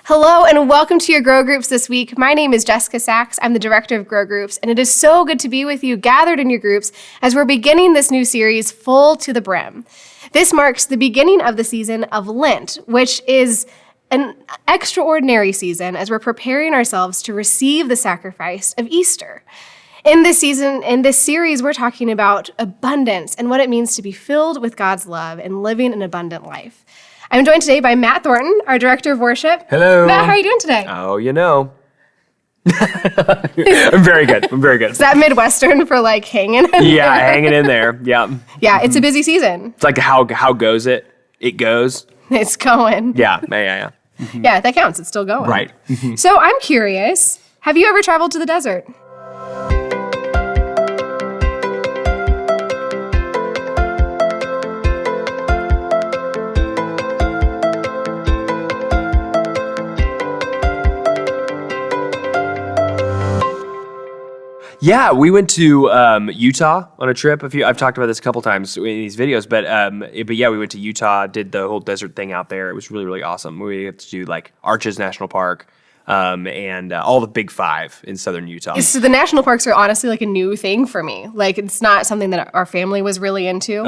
Hello and welcome to your Grow Groups this week. My name is Jessica Sachs. I'm the director of Grow Groups, and it is so good to be with you gathered in your groups as we're beginning this new series, Full to the Brim. This marks the beginning of the season of Lent, which is an extraordinary season as we're preparing ourselves to receive the sacrifice of Easter. In this series, we're talking about abundance and what it means to be filled with God's love and living an abundant life. I'm joined today by Matt Thornton, our director of worship. Hello. Matt, how are you doing today? Oh, you know. I'm very good. Is that Midwestern for like hanging in Yeah, there? hanging in there. Yeah. Yeah, it's a busy season. It's like how goes it? It goes. It's going. Yeah. Yeah, that counts. It's still going. Right. So I'm curious, have you ever traveled to the desert? Yeah, we went to Utah on a trip. I've talked about this a couple times in these videos, but yeah, we went to Utah, did the whole desert thing out there. It was really, really awesome. We got to do like Arches National Park and all the big five in southern Utah. So the national parks are honestly like a new thing for me. Like it's not something that our family was really into.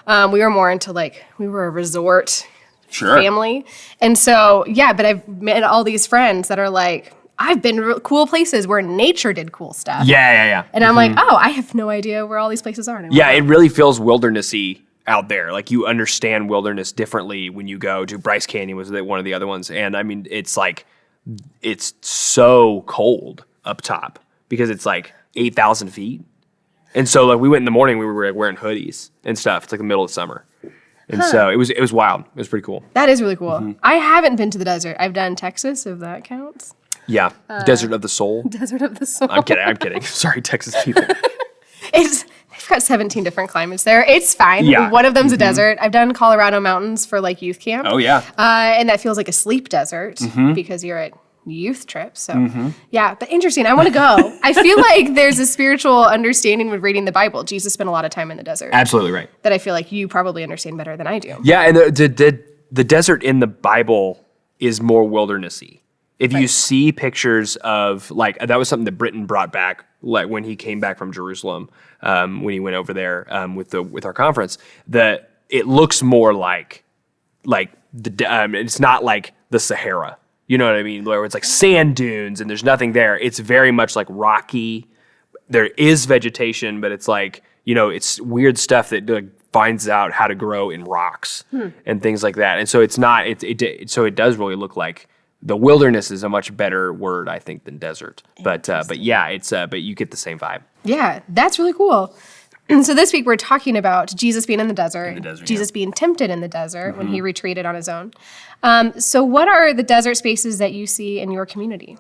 We were more into we were a resort family. And so, yeah, but I've met all these friends that are like, I've been to cool places where nature did cool stuff. Yeah. And I'm like, oh, I have no idea where all these places are. Yeah, it really feels wildernessy out there. Like you understand wilderness differently when you go to Bryce Canyon was one of the other ones. And I mean, it's so cold up top because it's like 8,000 feet. And so like we went in the morning, we were like wearing hoodies and stuff. It's like the middle of summer. And so it was wild. It was pretty cool. That is really cool. I haven't been to the desert. I've done Texas, if that counts. Yeah, Desert of the Soul. Desert of the Soul. I'm kidding. Sorry, Texas people. They've got 17 different climates there. It's fine. Yeah. One of them's a desert. I've done Colorado mountains for like youth camp. Oh, yeah. And that feels like a sleep desert because you're at youth trips. So yeah, but interesting. I want to go. I feel like there's a spiritual understanding with reading the Bible. Jesus spent a lot of time in the desert. Absolutely right. That I feel like you probably understand better than I do. Yeah, and the desert in the Bible is more wildernessy. If you see pictures of that was something that Britain brought back, like when he came back from Jerusalem, when he went over there with our conference, that it looks more like it's not like the Sahara. You know what I mean? Where it's like sand dunes and there's nothing there. It's very much like rocky. There is vegetation, but it's like it's weird stuff that finds out how to grow in rocks and things like that. And so it's not. So it does really look like. The wilderness is a much better word, I think, than desert. But yeah, but you get the same vibe. Yeah, that's really cool. So this week we're talking about Jesus being in the desert, Jesus being tempted in the desert when he retreated on his own. So what are the desert spaces that you see in your community?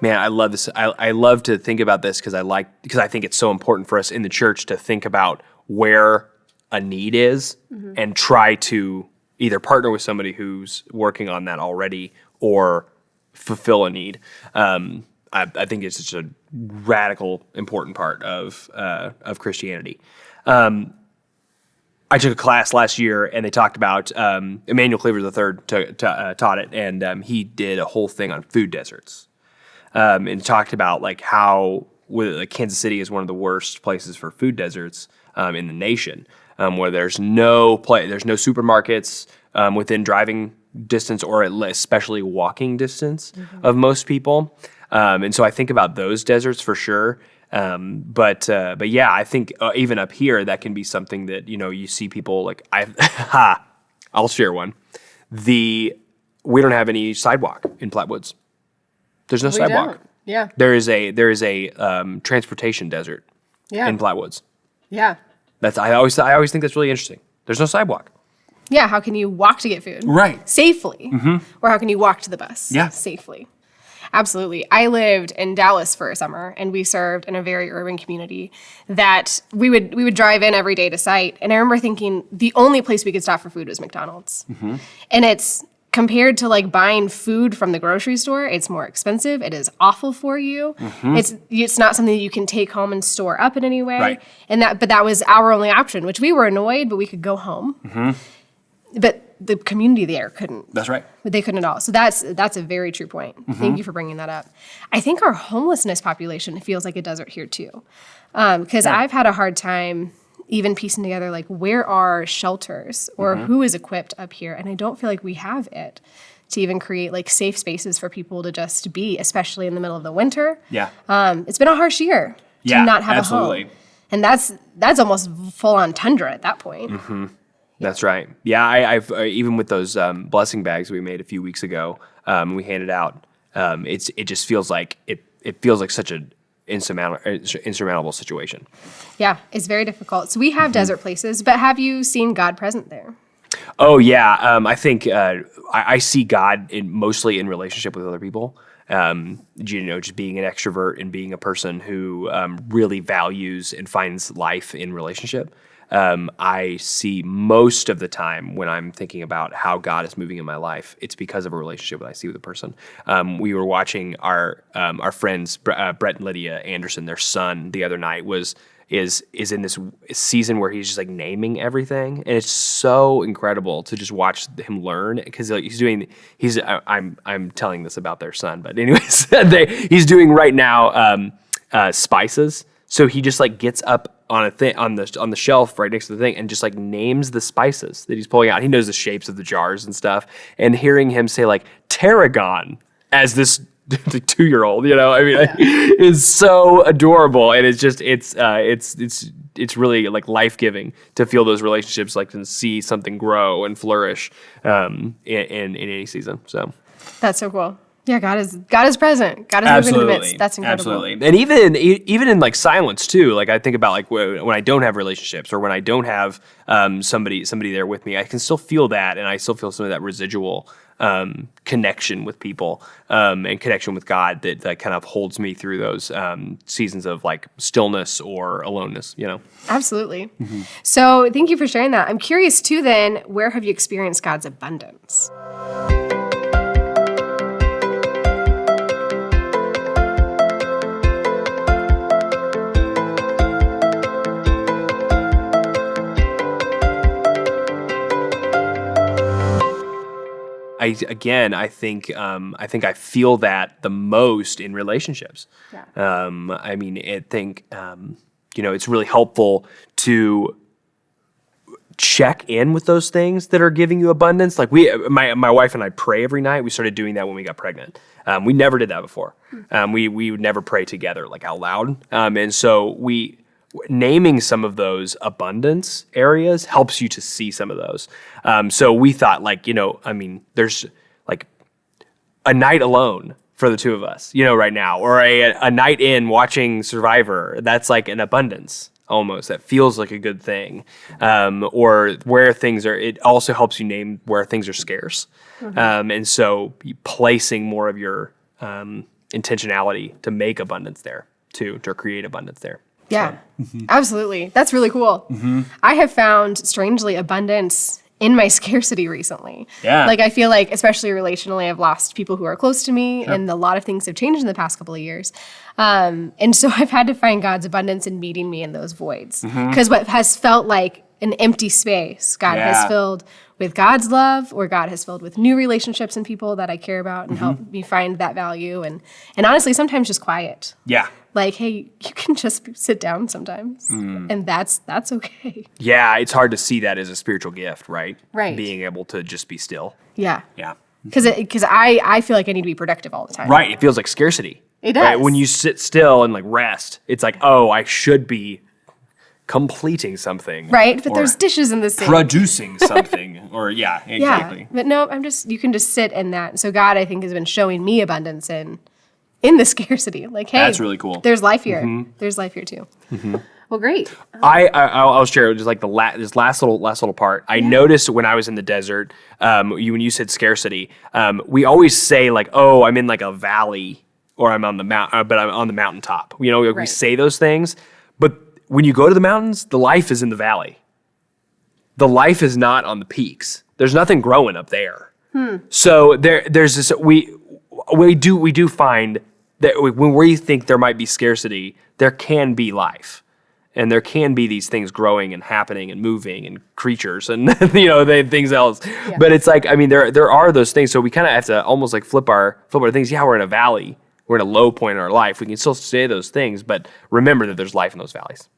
Man, I love this. I love to think about this because I think it's so important for us in the church to think about where a need is and try to either partner with somebody who's working on that already or fulfill a need. I think it's such a radical, important part of Christianity. I took a class last year and they talked about Emmanuel Cleaver III taught it, and he did a whole thing on food deserts. And talked about how Kansas City is one of the worst places for food deserts in the nation, where there's no supermarkets within driving distance or especially walking distance of most people. And so I think about those deserts for sure. But yeah, I think even up here that can be something that you see people I'll share one. We don't have any sidewalk in Flatwoods. There's no sidewalk. Don't. Yeah. There is a transportation desert in Flatwoods. Yeah. I always think that's really interesting. There's no sidewalk. Yeah. How can you walk to get food? Right. Safely. Or how can you walk to the bus? Yeah. Safely. Absolutely. I lived in Dallas for a summer, and we served in a very urban community that we would drive in every day to site. And I remember thinking the only place we could stop for food was McDonald's. And compared to like buying food from the grocery store, it's more expensive. It is awful for you. It's not something that you can take home and store up in any way. Right. But that was our only option, which we were annoyed, but we could go home. But the community there couldn't. That's right. But they couldn't at all. So that's a very true point. Thank you for bringing that up. I think our homelessness population feels like a desert here too, because I've had a hard time even piecing together like where are shelters or who is equipped up here, and I don't feel like we have it to even create like safe spaces for people to just be, especially in the middle of the winter. Yeah. It's been a harsh year to not have a home, and that's almost full on tundra at that point. That's right. Yeah, I've even with those blessing bags we made a few weeks ago, we handed out. It just feels like it feels like such an insurmountable situation. Yeah, it's very difficult. So we have desert places, but have you seen God present there? Oh yeah, I think I see God mostly in relationship with other people. Just being an extrovert and being a person who really values and finds life in relationship. I see most of the time when I'm thinking about how God is moving in my life, it's because of a relationship that I see with a person. We were watching our friends Brett and Lydia Anderson, their son, the other night is in this season where he's just like naming everything, and it's so incredible to just watch him learn because I'm telling this about their son, but anyways, he's doing right now spices. So he just like gets up on a thing on the shelf right next to the thing and just like names the spices that he's pulling out. He knows the shapes of the jars and stuff. And hearing him say like tarragon as this 2-year-old, is so adorable. And it's just it's really like life-giving to feel those relationships, like to see something grow and flourish in any season. So that's so cool. Yeah, God is present. God is moving in the midst. That's incredible. Absolutely. And even in like silence too. Like I think about like when I don't have relationships or when I don't have somebody there with me, I can still feel that, and I still feel some of that residual connection with people and connection with God that kind of holds me through those seasons of like stillness or aloneness. Absolutely. So thank you for sharing that. I'm curious too. Then, where have you experienced God's abundance? I think I feel that the most in relationships. Yeah. It's really helpful to check in with those things that are giving you abundance. Like my wife and I pray every night. We started doing that when we got pregnant. We never did that before. We would never pray together like out loud. And so naming some of those abundance areas helps you to see some of those. So we thought there's like a night alone for the two of us, right now, or a night in watching Survivor. That's like an abundance almost. That feels like a good thing. Or where things are, it also helps you name where things are scarce. And so placing more of your intentionality to make abundance there to create abundance there. Yeah, absolutely. That's really cool. I have found, strangely, abundance in my scarcity recently. Yeah. Like I feel like, especially relationally, I've lost people who are close to me, and a lot of things have changed in the past couple of years. And so I've had to find God's abundance in meeting me in those voids. Because what has felt like an empty space, God has filled with God's love, or God has filled with new relationships and people that I care about and help me find that value. And honestly, sometimes just quiet. Yeah. Like, hey, you can just sit down sometimes, and that's okay. Yeah, it's hard to see that as a spiritual gift, right? Right. Being able to just be still. Yeah. Yeah. Because I feel like I need to be productive all the time. Right. It feels like scarcity. It does. Right? When you sit still and like rest, it's like, oh, I should be completing something. Right, but there's dishes in the sink. Producing something. Or exactly. Yeah, but no, you can just sit in that. So God, I think, has been showing me abundance in the scarcity. Like, hey, that's really cool. There's life here. There's life here too. Well, great. I'll share just like this last little part. I noticed when I was in the desert, when you said scarcity, we always say like, oh, I'm in like a valley or I'm on the mountain, but I'm on the mountaintop. We say those things, but when you go to the mountains, the life is in the valley. The life is not on the peaks. There's nothing growing up there. So there's this, we do find that when we think there might be scarcity, there can be life. And there can be these things growing and happening and moving and creatures and things else. Yeah. But it's like, I mean, there are those things. So we kind of have to almost like flip our things. Yeah, we're in a valley. We're in a low point in our life. We can still say those things, but remember that there's life in those valleys.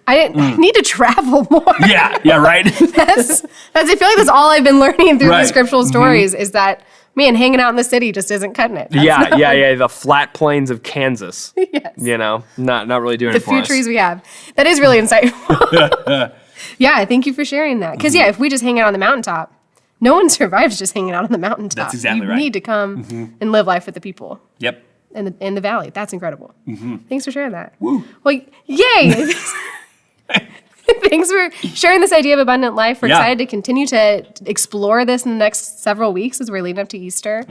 I need to travel more. Yeah, right. That's I feel like that's all I've been learning through these scriptural stories is that, man, hanging out in the city just isn't cutting it. That's the flat plains of Kansas. Yes. Not really doing it for us. The few trees we have. That is really insightful. Yeah, thank you for sharing that. Because, if we just hang out on the mountaintop, no one survives just hanging out on the mountaintop. That's exactly right. You need to come and live life with the people. Yep. In the valley. That's incredible. Thanks for sharing that. Woo. Well, yay! Thanks for sharing this idea of abundant life. We're excited to continue to explore this in the next several weeks as we're leading up to Easter.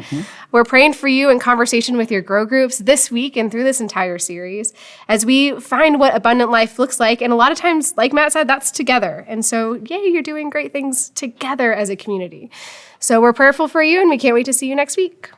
We're praying for you in conversation with your grow groups this week and through this entire series as we find what abundant life looks like. And a lot of times, like Matt said, that's together. And so, you're doing great things together as a community. So we're prayerful for you, and we can't wait to see you next week.